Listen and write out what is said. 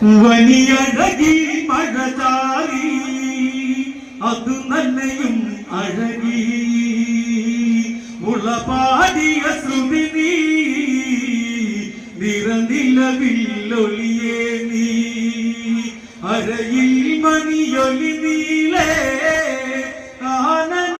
വനിയഴകി മഴചാരി അതു നന്നയും അഴകി മുളപാടിയ ശ്രുതി നിറനിലവില്ലൊളിയേ നീ അരയിൽ മണിയൊലി നീലേ